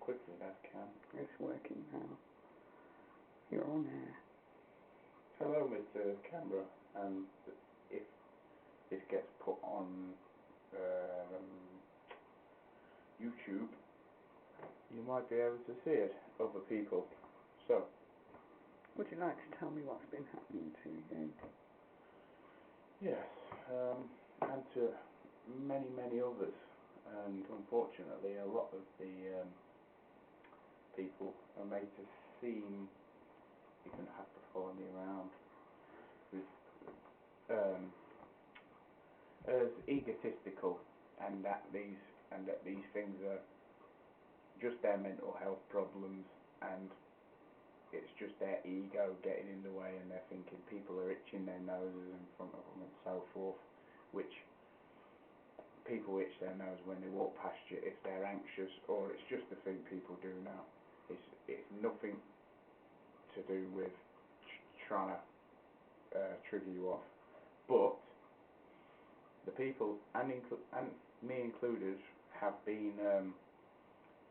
quickly as can. It's working now. You're on air. Hello, Mr. Camera, and if this gets put on YouTube, you might be able to see it, other people. So, Would you like to tell me what's been happening to you? yes, and to many, many others, and unfortunately a lot of the people are made to seem, you're going to have to follow me around, with, as egotistical, and that these things are just their mental health problems, and it's just their ego getting in the way, and they're thinking people are itching their noses in front of them and so forth, which people itch their nose when they walk past you if they're anxious, or it's just a thing people do now. It's nothing to do with trying to trigger you off. But the people, and me included, have been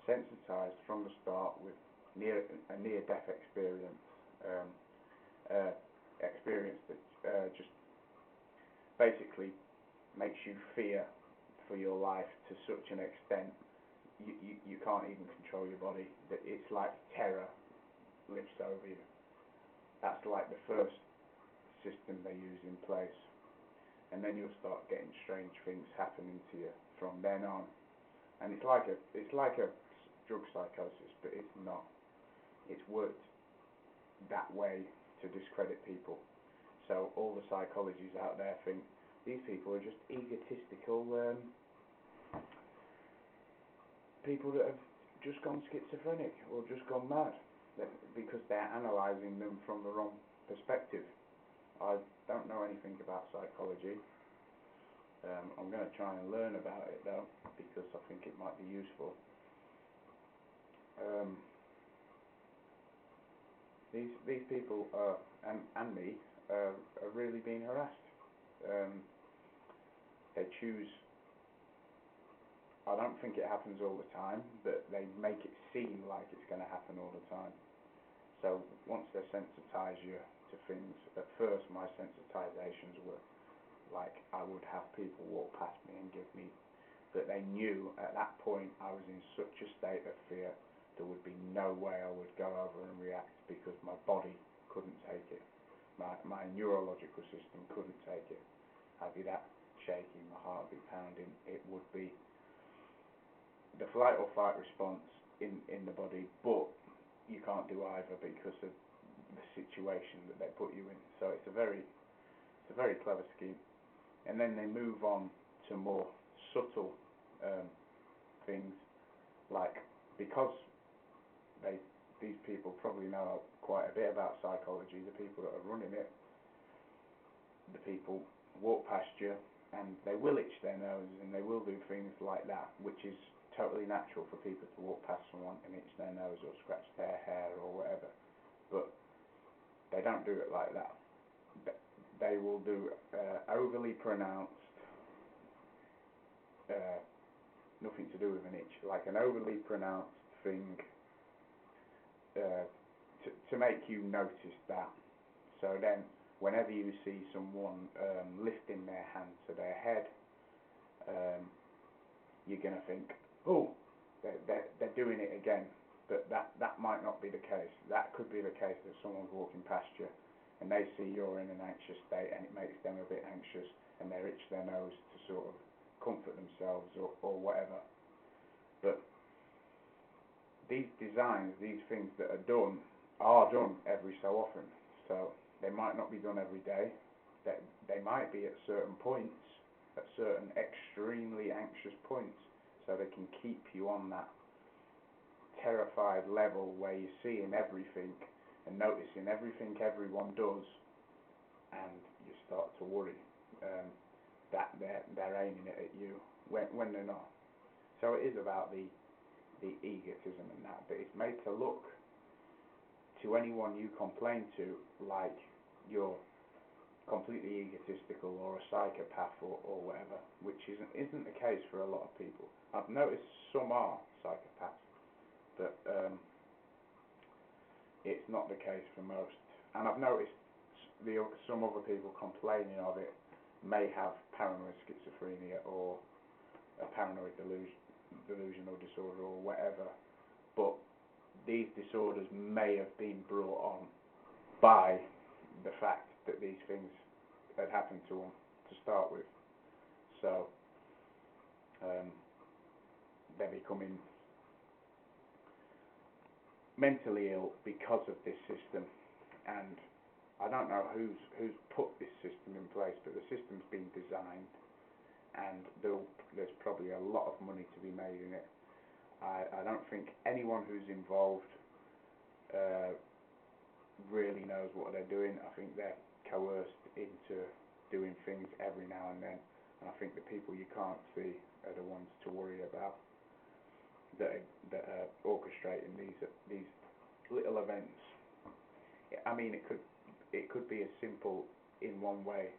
sensitised from the start with a near-death experience. Experience that just basically makes you fear for your life to such an extent you can't even control your body. That it's like terror lifts over you. That's like the first system they use in place, and then you'll start getting strange things happening to you from then on. And it's like a drug psychosis, but it's not. It's worked that way to discredit people. So all the psychologists out there think these people are just egotistical people that have just gone schizophrenic or just gone mad, because they're analysing them from the wrong perspective. I don't know anything about psychology. I'm going to try and learn about it though, because I think it might be useful. These people are, and me, are really being harassed. They choose, I don't think it happens all the time, but they make it seem like it's going to happen all the time. So once they sensitise you to things, at first my sensitisations were like I would have people walk past me and give me, but they knew at that point I was in such a state of fear there would be no way I would go over and react, because my body couldn't take it. My neurological system couldn't take it. I'd be that shaky, my heart would be pounding. It would be the flight or fight response in the body, but you can't do either because of the situation that they put you in. So it's a very clever scheme. And then they move on to more subtle things, like, because these people probably know quite a bit about psychology, the people that are running it, the people walk past you and they will itch their noses and they will do things like that, which is totally natural for people to walk past someone and itch their nose or scratch their hair or whatever, but they don't do it like that. They will do overly pronounced, nothing to do with an itch, like an overly pronounced thing to make you notice that. So then whenever you see someone lifting their hand to their head, you're going to think, oh, they're doing it again. But that might not be the case. That could be the case that someone's walking past you and they see you're in an anxious state and it makes them a bit anxious and they itch their nose to sort of comfort themselves or whatever. But these designs, these things that are done every so often. So they might not be done every day. They might be at certain points, at certain extremely anxious points, so they can keep you on that terrified level where you're seeing everything and noticing everything everyone does, and you start to worry that they're aiming it at you when they're not. So it is about the egotism and that, but it's made to look to anyone you complain to like you're completely egotistical or a psychopath or whatever, which isn't the case for a lot of people. I've noticed some are psychopaths, but it's not the case for most. And I've noticed some other people complaining of it may have paranoid schizophrenia or a paranoid delusional disorder or whatever, but these disorders may have been brought on by the fact that these things had happened to them to start with. So they're becoming mentally ill because of this system, and I don't know who's put this system in place, but the system's been designed, and there's probably a lot of money to be made in it. I don't think anyone who's involved really knows what they're doing. I think they're coerced into doing things every now and then, and I think the people you can't see are the ones to worry about, that are orchestrating these little events. I mean, it could be as simple in one way,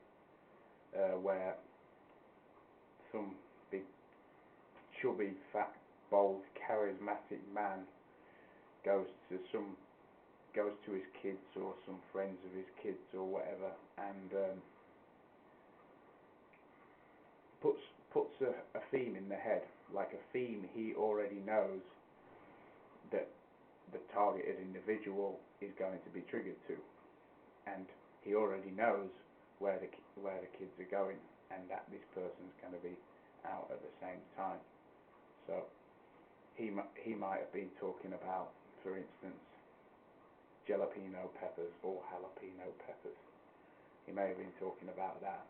where some big chubby, fat, bold, charismatic man goes to his kids or some friends of his kids or whatever, and puts a theme in their head, like a theme he already knows that the targeted individual is going to be triggered to, and he already knows where the kids are going, and that this person's going to be out at the same time. So he might have been talking about, for instance, jalapeno peppers or jalapeno peppers. He may have been talking about that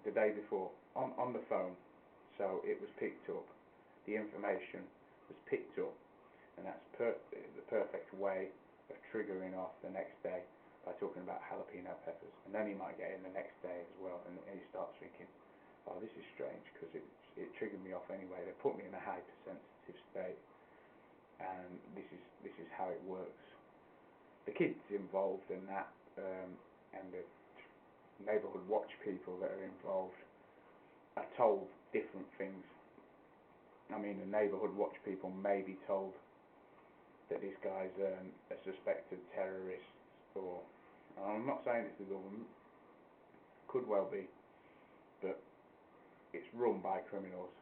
the day before on the phone, so it was picked up. The information was picked up, and that's the perfect way of triggering off the next day by talking about jalapeno peppers. And then he might get in the next day as well, and he starts thinking, oh, this is strange, because it triggered me off anyway. They put me in a hypersensitive state, and this is how it works. The kids involved in that, and the neighbourhood watch people that are involved, are told different things. I mean, the neighbourhood watch people may be told that this guy's a suspected terrorist, or I'm not saying it's the government, could well be, but it's run by criminals.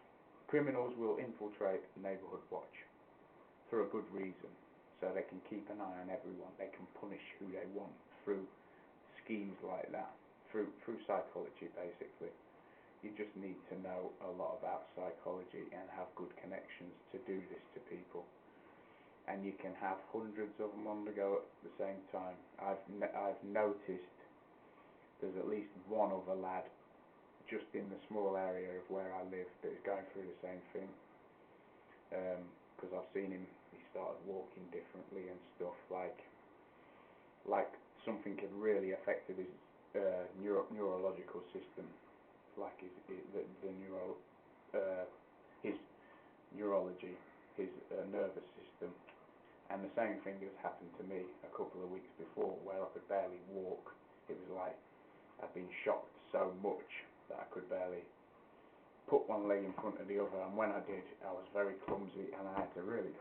Criminals will infiltrate neighbourhood watch for a good reason, so they can keep an eye on everyone. They can punish who they want through schemes like that, through psychology, basically. You just need to know a lot about psychology and have good connections to do this to people. And you can have hundreds of them on the go at the same time. I've noticed there's at least one other lad just in the small area of where I live that is going through the same thing. Because I've seen him, he started walking differently and stuff, like something had really affected his neurological system, like his neurology, his nervous system. And the same thing has happened to me a couple of weeks before, where I could barely walk. It was like I'd been shocked so much that I could barely put one leg in front of the other, and when I did, I was very clumsy, and I had to really